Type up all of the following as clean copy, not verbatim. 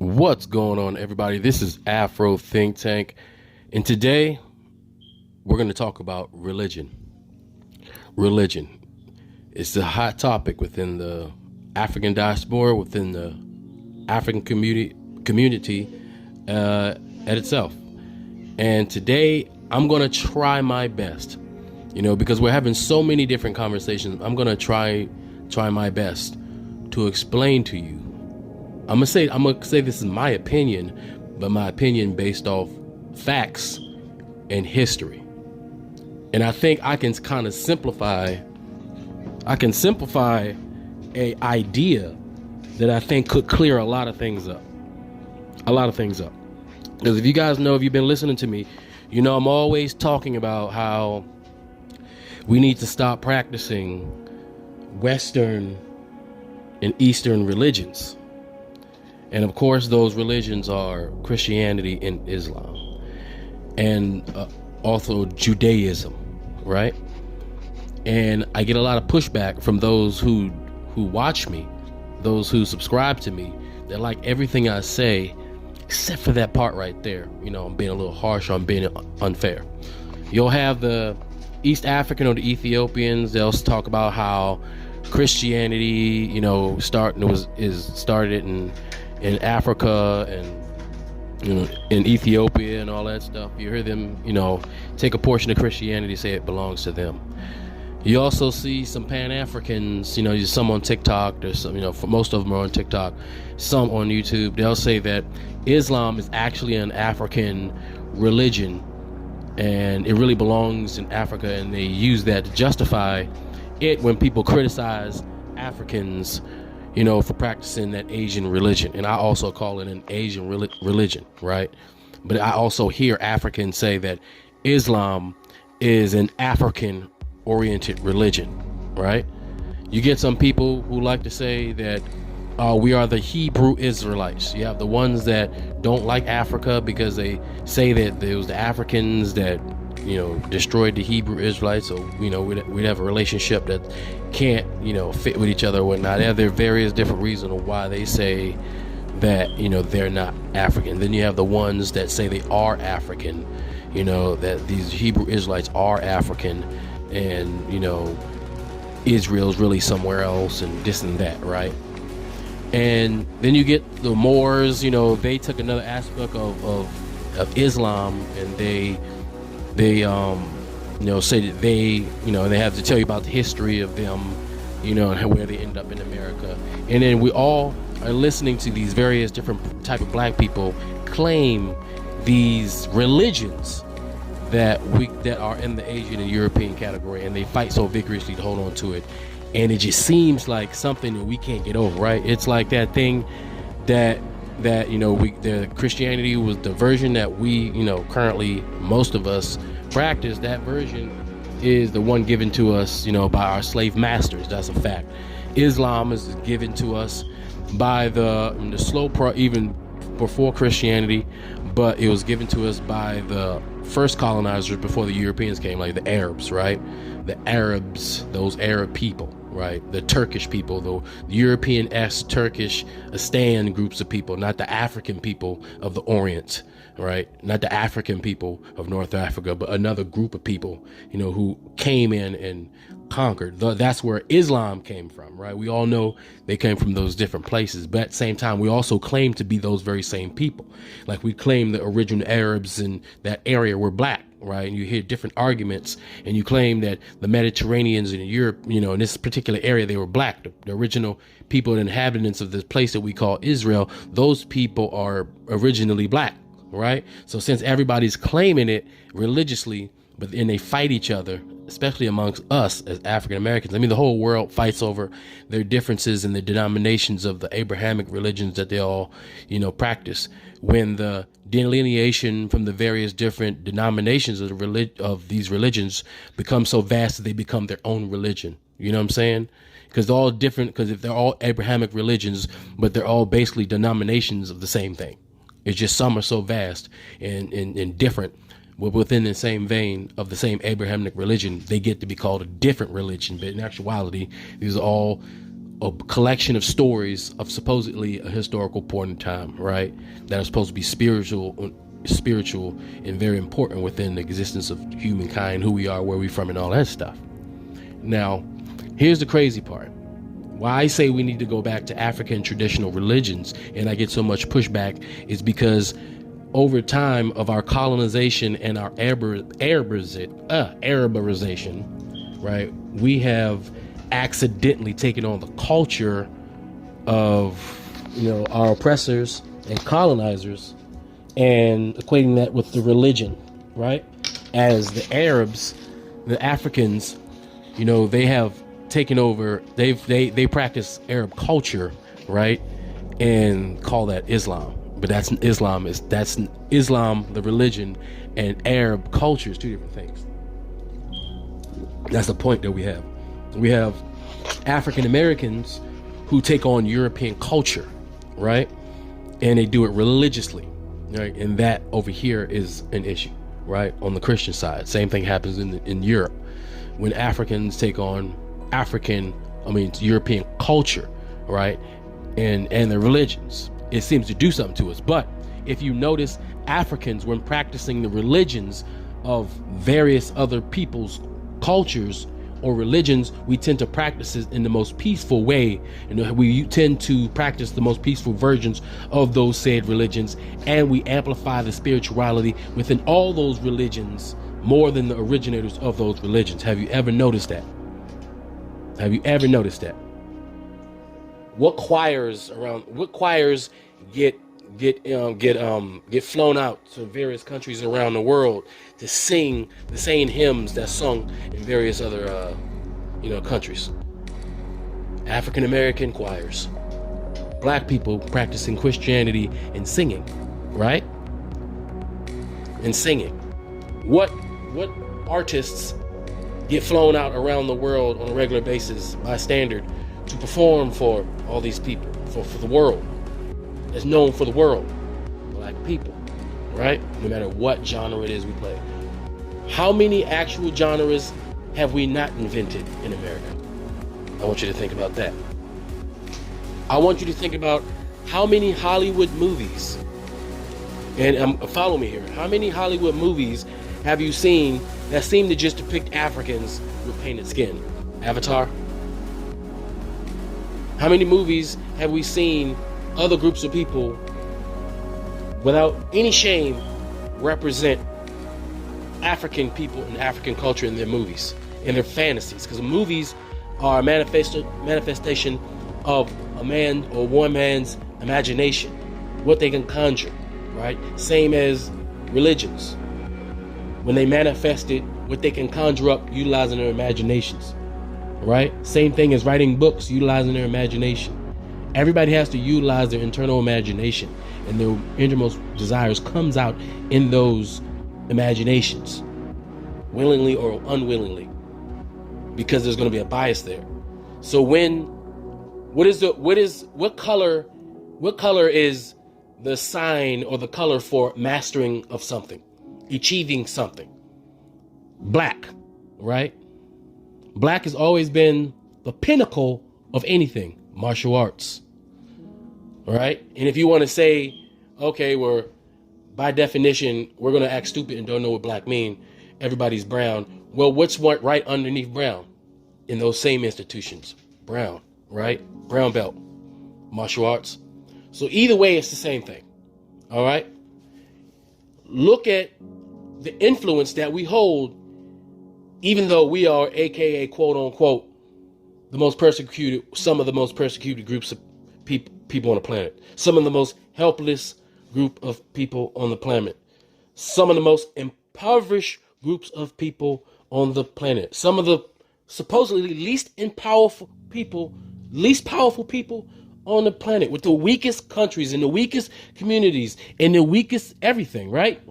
What's going on, everybody? This is Afro Think Tank, and today we're going to talk about religion. Religion is the hot topic within the African diaspora, within the African community at itself. And today I'm going to try my best, because we're having so many different conversations. I'm going to try my best to explain to you. I'm gonna say this is my opinion, but my opinion based off facts and history. And I think I can kind of simplify a idea that I think could clear a lot of things up. Because if you guys know, if you've been listening to me, I'm always talking about how we need to stop practicing Western and Eastern religions. And of course, those religions are Christianity and Islam, and also Judaism, right? And I get a lot of pushback from those who watch me, those who subscribe to me. They like everything I say, except for that part right there. I'm being a little harsh, I'm being unfair. You'll have the East African or the Ethiopians. They'll talk about how Christianity, started in Africa and in Ethiopia and all that stuff. You hear them, take a portion of Christianity, say it belongs to them. You also see some Pan-Africans, some on TikTok. There's some, for most of them are on TikTok, some on YouTube. They'll say that Islam is actually an African religion and it really belongs in Africa, and they use that to justify it when people criticize Africans for practicing that Asian religion. And I also call it an Asian religion, right? But I also hear Africans say that Islam is an African-oriented religion, right? You get some people who like to say that we are the Hebrew Israelites. You have the ones that don't like Africa because they say that it was the Africans that destroyed the Hebrew Israelites, so we'd have a relationship that can't fit with each other or whatnot. There are various different reasons why they say that they're not African. Then you have the ones that say they are African, that these Hebrew Israelites are African, and Israel's really somewhere else, and this and that, right? And then you get the Moors. They took another aspect of Islam, and they say that they have to tell you about the history of them, and where they end up in America. And then we all are listening to these various different type of black people claim these religions that are in the Asian and European category, and they fight so vigorously to hold on to it. And it just seems like something that we can't get over, right? It's like that thing that the Christianity was the version that we currently most of us practice. That version is the one given to us by our slave masters. That's a fact. Islam is given to us by the even before Christianity, but it was given to us by the first colonizers before the Europeans came, like the Arabs, right? The Arabs, those Arab people, right? The Turkish people, the European-esque Turkish Astan groups of people, not the African people of the Orient, right? Not the African people of North Africa, but another group of people, who came in and conquered. That's where Islam came from, right? We all know they came from those different places, but at the same time, we also claim to be those very same people. Like we claim the original Arabs in that area were black, right? And you hear different arguments, and you claim that the Mediterraneans in Europe, in this particular area, they were black. The original people, the inhabitants of this place that we call Israel, those people are originally black, right? So since everybody's claiming it religiously, but then they fight each other, especially amongst us as African Americans. I mean, the whole world fights over their differences and the denominations of the Abrahamic religions that they all, practice. When the delineation from the various different denominations of these religions become so vast that they become their own religion. You know what I'm saying? Because they're all different, because if they're all Abrahamic religions, but they're all basically denominations of the same thing. It's just some are so vast and different within the same vein of the same Abrahamic religion, they get to be called a different religion. But in actuality, these are all a collection of stories of supposedly a historical point in time, right? That are supposed to be spiritual and very important within the existence of humankind, who we are, where we're from, and all that stuff. Now, here's the crazy part. Why I say we need to go back to African traditional religions, and I get so much pushback, is because over time of our colonization and our Arabization, right, we have accidentally taken on the culture of, our oppressors and colonizers, and equating that with the religion, right? As the Arabs, the Africans, they have taken over. They practice Arab culture, right, and call that Islam. But that's Islam, the religion, and Arab culture is two different things. That's the point that we have. We have African Americans who take on European culture, right, and they do it religiously, right, and that over here is an issue, right, on the Christian side. Same thing happens in Europe when Africans take on European culture, right, and their religions. It seems to do something to us. But if you notice, Africans, when practicing the religions of various other people's cultures or religions, we tend to practice it in the most peaceful way, and we tend to practice the most peaceful versions of those said religions, and we amplify the spirituality within all those religions more than the originators of those religions. Have you ever noticed that? What choirs get flown out to various countries around the world to sing the same hymns that's sung in various other countries? African American choirs. Black people practicing Christianity and singing, right? And singing. What artists get flown out around the world on a regular basis by standard to perform for all these people, for the world? That's known for the world. Black people, right? No matter what genre it is we play. How many actual genres have we not invented in America? I want you to think about that. I want you to think about how many Hollywood movies, and follow me here, how many Hollywood movies have you seen that seem to just depict Africans with painted skin? Avatar? How many movies have we seen other groups of people without any shame represent African people and African culture in their movies, in their fantasies? Because movies are a manifestation of a man or one man's imagination, what they can conjure, right? Same as religions. When they manifest it, what they can conjure up utilizing their imaginations, right? Same thing as writing books, utilizing their imagination. Everybody has to utilize their internal imagination, and their innermost desires comes out in those imaginations, willingly or unwillingly, because there's going to be a bias there. So what color is the sign or the color for mastering of something, achieving something? Black, right? Black has always been the pinnacle of anything, martial arts, right? And if you want to say, okay, we're by definition, we're going to act stupid and don't know what black mean, everybody's brown. Well, what's right underneath brown in those same institutions? Brown, right? Brown belt, martial arts. So either way, it's the same thing. All right. Look at the influence that we hold, even though we are, AKA, quote unquote, some of the most persecuted groups of people on the planet, some of the most helpless group of people on the planet, some of the most impoverished groups of people on the planet, some of the supposedly least powerful people on the planet, with the weakest countries and the weakest communities and the weakest everything, right?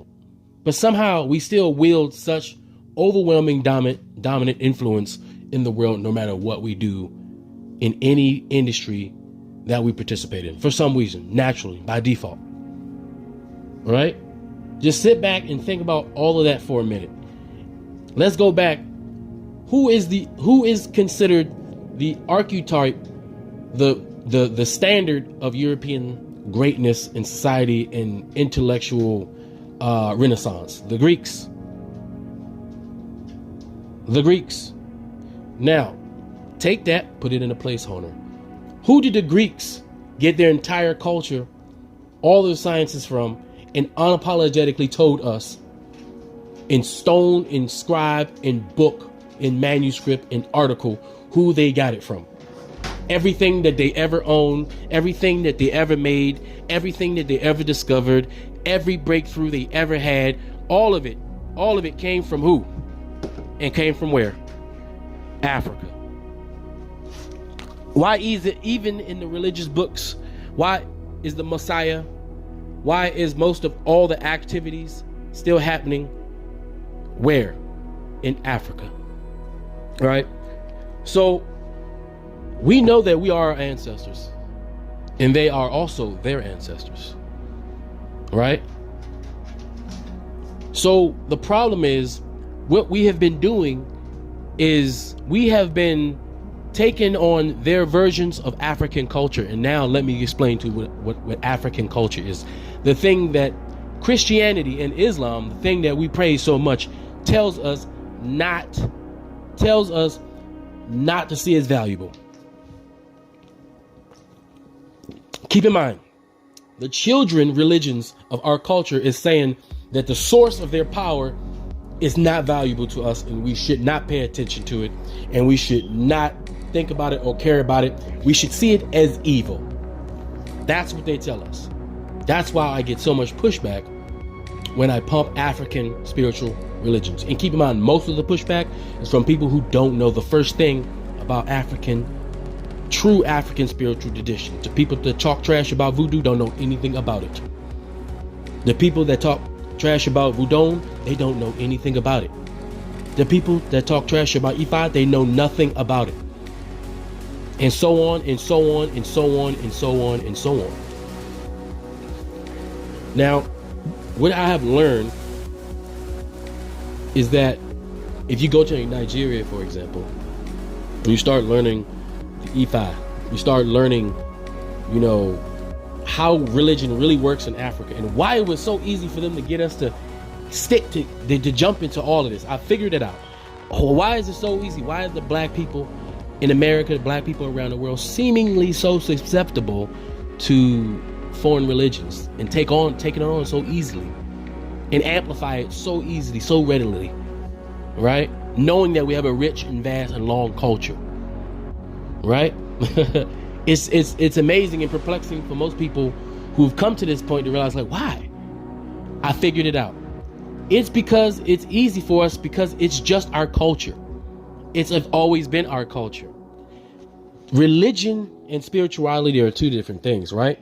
But somehow we still wield such overwhelming dominant influence in the world, no matter what we do in any industry that we participate in, for some reason, naturally, by default. All right? Just sit back and think about all of that for a minute. Let's go back. Who is considered the archetype the standard of European greatness in society and intellectual renaissance. The Greeks. Now, take that, put it in a placeholder. Who did the Greeks get their entire culture, all their sciences from, and unapologetically told us in stone, in scribe, in book, in manuscript, in article, who they got it from? Everything that they ever owned, everything that they ever made, everything that they ever discovered, every breakthrough they ever had, all of it came from who? And came from where? Africa. Why is it even in the religious books? Why is the Messiah? Why is most of all the activities still happening? Where? In Africa. All right. So we know that we are our ancestors, and they are also their ancestors. Right? So the problem is, what we have been doing is we have been taking on their versions of African culture. And now let me explain to you what African culture is. The thing that Christianity and Islam, the thing that we praise so much, tells us not to see as valuable. Keep in mind, the children religions of our culture is saying that the source of their power is not valuable to us, and we should not pay attention to it, and we should not think about it or care about it. We should see it as evil. That's what they tell us. That's why I get so much pushback when I pump African spiritual religions. And keep in mind, most of the pushback is from people who don't know the first thing about true African spiritual tradition. The people that talk trash about voodoo don't know anything about it. The people that talk trash about voodoo, they don't know anything about it. The people that talk trash about Ifa, they know nothing about it. And so on, and so on, and so on, and so on, and so on. Now, what I have learned is that if you go to Nigeria, for example, you start learning the Ifa, you start learning, how religion really works in Africa, and why it was so easy for them to get us to stick to jump into all of this. I figured it out. Why is it so easy? Why are the black people in America, the black people around the world, seemingly so susceptible to foreign religions and taking it on so easily and amplify it so easily, so readily, right? Knowing that we have a rich and vast and long culture, right? It's amazing and perplexing for most people who've come to this point to realize, like, why? I figured it out. It's because it's easy for us, because it's just our culture. It's always been our culture. Religion and spirituality are two different things, right?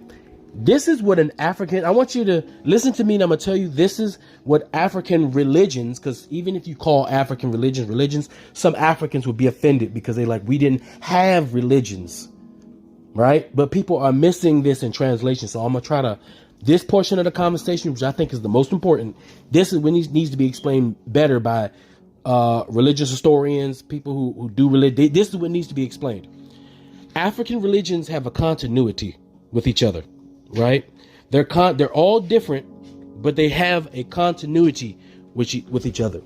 This is what an African, I want you to listen to me, and I'm going to tell you, this is what African religions, because even if you call African religions, some Africans would be offended because we didn't have religions, right? But people are missing this in translation. So I'm going to try to, this portion of the conversation, which I think is the most important, this is when it needs to be explained better by religious historians, people who do religion. This is what needs to be explained. African religions have a continuity with each other, right? They're all different, but they have a continuity with each other,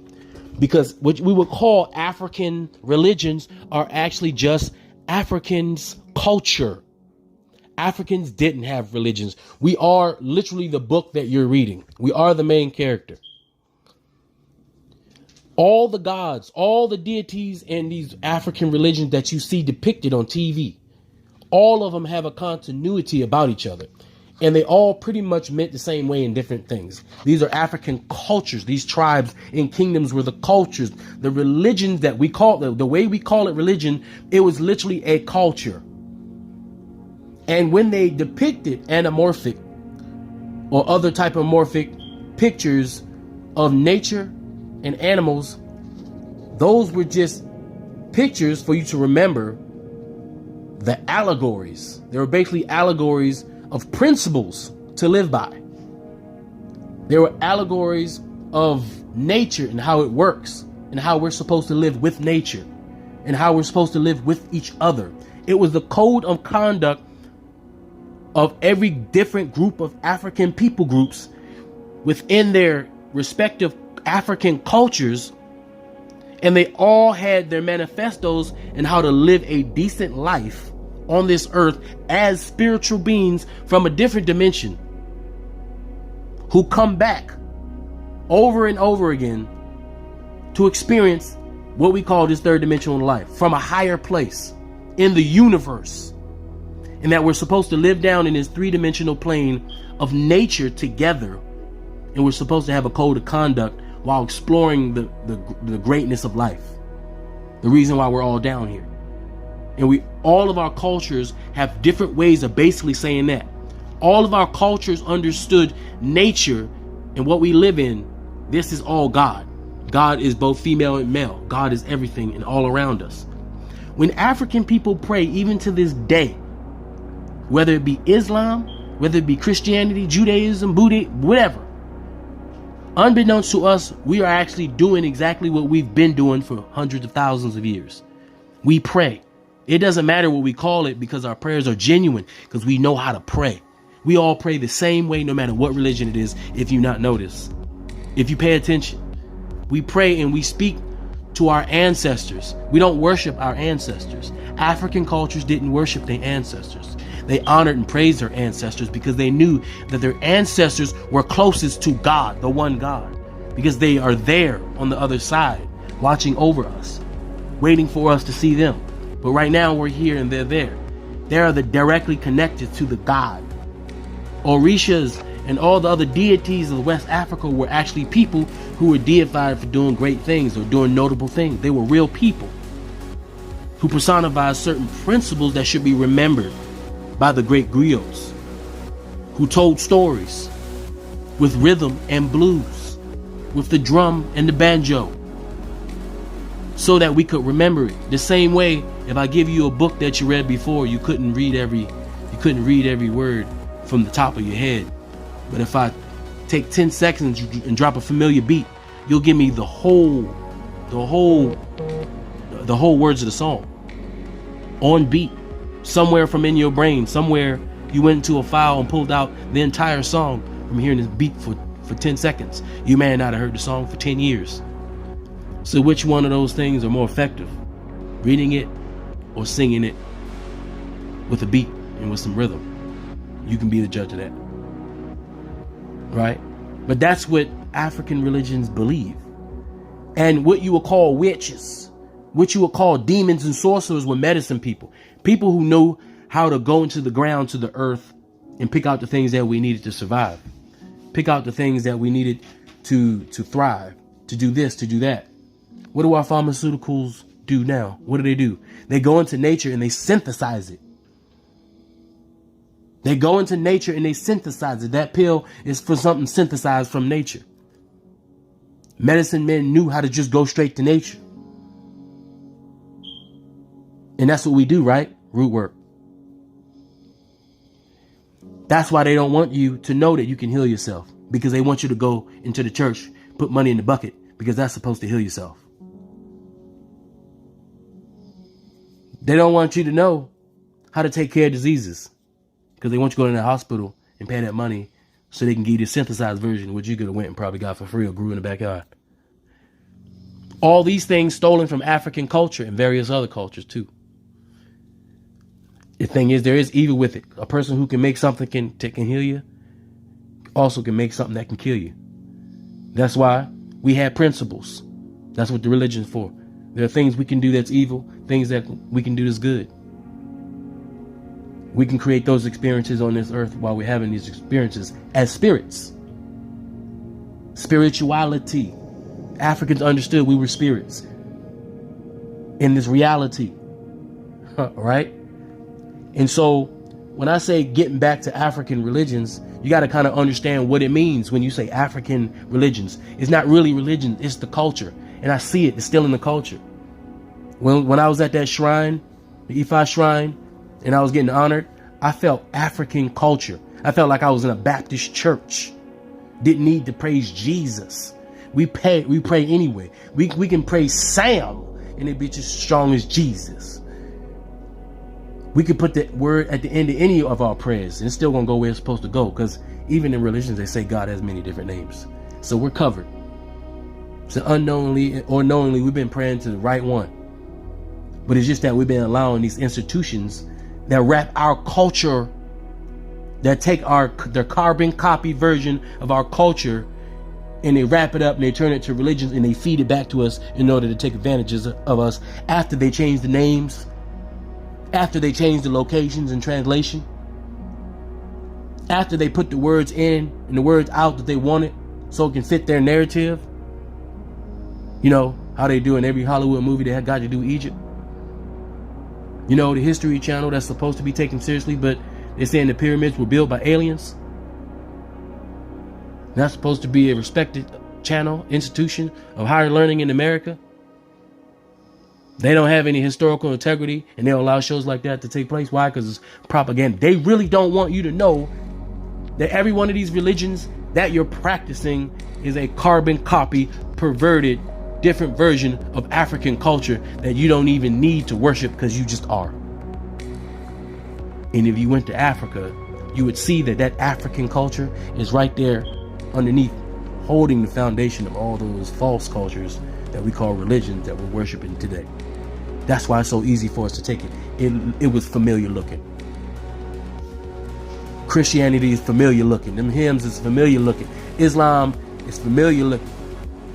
because what we would call African religions are actually just Africans' culture. Africans didn't have religions. We are literally the book that you're reading. We are the main character. All the gods, all the deities in these African religions that you see depicted on TV, all of them have a continuity about each other. And they all pretty much meant the same way in different things. These are African cultures. These tribes and kingdoms were the cultures. The religions that we call, the way we call it religion, it was literally a culture. And when they depicted anamorphic or other type of morphic pictures of nature and animals, those were just pictures for you to remember the allegories. They were basically allegories of principles to live by. They were allegories of nature and how it works, and how we're supposed to live with nature, and how we're supposed to live with each other, It was the code of conduct of every different group of African people groups within their respective African cultures. And they all had their manifestos in how to live a decent life on this earth as spiritual beings from a different dimension, who come back over and over again to experience what we call this third dimensional life from a higher place in the universe. And that we're supposed to live down in this three-dimensional plane of nature together. And we're supposed to have a code of conduct while exploring the greatness of life. The reason why we're all down here. And all of our cultures have different ways of basically saying that. All of our cultures understood nature and what we live in. This is all God. God is both female and male. God is everything and all around us. When African people pray, even to this day, whether it be Islam, whether it be Christianity, Judaism, Buddhism, whatever, unbeknownst to us, we are actually doing exactly what we've been doing for hundreds of thousands of years. We pray. It doesn't matter what we call it, because our prayers are genuine, because we know how to pray. We all pray the same way, no matter what religion it is, if you not notice. If you pay attention, we pray and we speak to our ancestors. We don't worship our ancestors. African cultures didn't worship their ancestors. They honored and praised their ancestors because they knew that their ancestors were closest to God, the one God, because they are there on the other side, watching over us, waiting for us to see them. But right now we're here and they're there. They are directly connected to the God. Orishas and all the other deities of West Africa were actually people who were deified for doing great things or doing notable things. They were real people who personified certain principles that should be remembered by the great griots, who told stories with rhythm and blues, with the drum and the banjo, so that we could remember it. The same way, if I give you a book that you read before, you couldn't read every word from the top of your head. But if I take 10 seconds and drop a familiar beat, you'll give me the whole words of the song on beat, somewhere from in your brain. Somewhere you went into a file and pulled out the entire song from hearing this beat for 10 seconds. You may not have heard the song for 10 years. So which one of those things are more effective? Reading it or singing it with a beat and with some rhythm? You can be the judge of that. Right? But that's what African religions believe. And what you would call witches, what you would call demons and sorcerers, were medicine people. People who knew how to go into the ground, to the earth, and pick out the things that we needed to survive. Pick out the things that we needed to thrive, to do this, to do that. What do our pharmaceuticals do now? What do? They go into nature and they synthesize it. They go into nature and they synthesize it. That pill is for something synthesized from nature. Medicine men knew how to just go straight to nature. And that's what we do, right? Root work. That's why they don't want you to know that you can heal yourself, because they want you to go into the church, put money in the bucket, because that's supposed to heal yourself. They don't want you to know how to take care of diseases, because they want you to go to the hospital and pay that money so they can give you the synthesized version, which you could have went and probably got for free or grew in the backyard. All these things stolen from African culture and various other cultures too. The thing is, there is evil with it. A person who can make something can heal you also can make something that can kill you. That's why we have principles. That's what the religion's for. There are things we can do that's evil, things that we can do that's good. We can create those experiences on this earth while we're having these experiences as spirits. Spirituality. Africans understood we were spirits in this reality. Right? And so when I say getting back to African religions, you got to kind of understand what it means when you say African religions. It's not really religion, it's the culture. And I see it, it's still in the culture. When I was at that shrine, the Ifa shrine, and I was getting honored, I felt African culture. I felt like I was in a Baptist church. Didn't need to praise Jesus. We pray anyway. We can praise Sam and it be just strong as Jesus. We could put the word at the end of any of our prayers, and it's still going to go where it's supposed to go, because even in religions, they say God has many different names. So we're covered. So unknowingly or knowingly, we've been praying to the right one. But it's just that we've been allowing these institutions that wrap our culture, that take their carbon copy version of our culture, and they wrap it up and they turn it to religions and they feed it back to us in order to take advantages of us after they change the names, after they change the locations and translation, after they put the words in and the words out that they wanted so it can fit their narrative. You know how they do in every Hollywood movie, they have got to do Egypt. You know, the History Channel that's supposed to be taken seriously, but they're saying the pyramids were built by aliens. That's supposed to be a respected channel, institution of higher learning in America. They don't have any historical integrity, and they'll allow shows like that to take place. Why? Because it's propaganda. They really don't want you to know that every one of these religions that you're practicing is a carbon copy, perverted, different version of African culture that you don't even need to worship because you just are. And if you went to Africa, you would see that that African culture is right there underneath, holding the foundation of all those false cultures that we call religions that we're worshiping today. That's why it's so easy for us to take it. It was familiar looking. Christianity is familiar looking. Them hymns is familiar looking. Islam is familiar looking.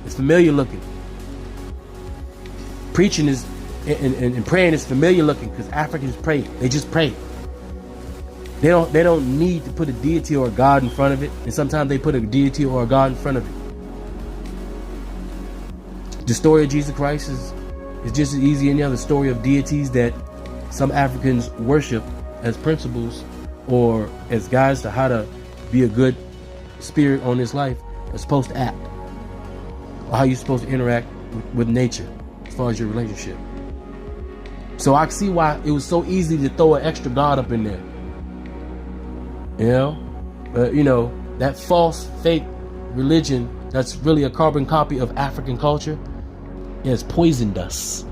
It's familiar looking. Preaching is and praying is familiar looking because Africans pray. They just pray. They don't need to put a deity or a God in front of it. And sometimes they put a deity or a God in front of it. The story of Jesus Christ is just as easy as any other story of deities that some Africans worship as principles or as guides to how to be a good spirit on this life, are supposed to act, or how you're supposed to interact with nature as far as your relationship. So I see why it was so easy to throw an extra God up in there. You know, but you know, that false, fake religion that's really a carbon copy of African culture has poisoned us.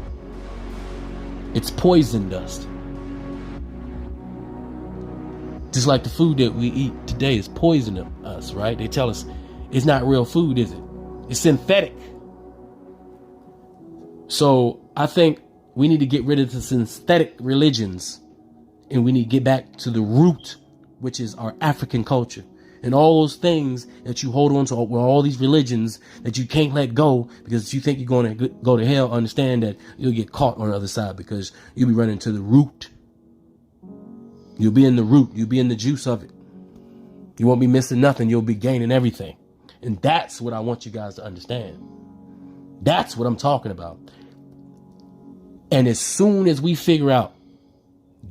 It's poisoned us. Just like the food that we eat today is poisoning us, right? They tell us it's not real food, is it? It's synthetic. So I think we need to get rid of the synthetic religions, and we need to get back to the root, which is our African culture. And all those things that you hold on to, all these religions that you can't let go because you think you're going to go to hell, understand that you'll get caught on the other side because you'll be running to the root. You'll be in the root. You'll be in the juice of it. You won't be missing nothing. You'll be gaining everything. And that's what I want you guys to understand. That's what I'm talking about. And as soon as we figure out,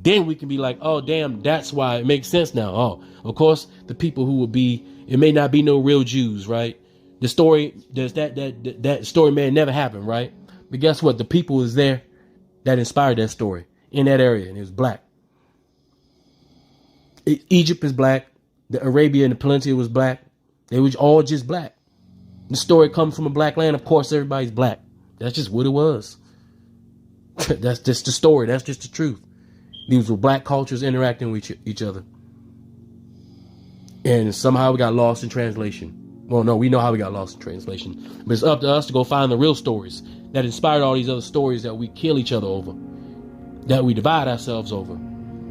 then we can be like, oh, damn, that's why it makes sense now. Oh, of course, the people who will be, it may not be no real Jews, right? The story, that story may never happen, right? But guess what? The people was there that inspired that story in that area, and it was black. Egypt is black. The Arabia and the Peninsula was black. They were all just black. The story comes from a black land. Of course, everybody's black. That's just what it was. That's just the story. That's just the truth. These were black cultures interacting with each other. And somehow we got lost in translation. Well, no, we know how we got lost in translation. But it's up to us to go find the real stories that inspired all these other stories that we kill each other over, that we divide ourselves over,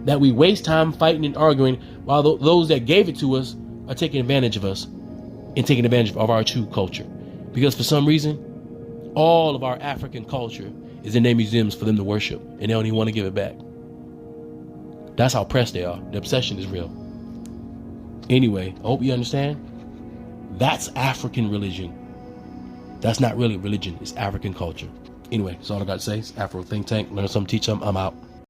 that we waste time fighting and arguing while those that gave it to us are taking advantage of us and taking advantage of our true culture. Because for some reason, all of our African culture is in their museums for them to worship, and they don't even want to give it back. That's how pressed they are. The obsession is real. Anyway, I hope you understand. That's African religion. That's not really religion. It's African culture. Anyway, that's all I got to say. It's Afro Think Tank. Learn something, teach them. I'm out.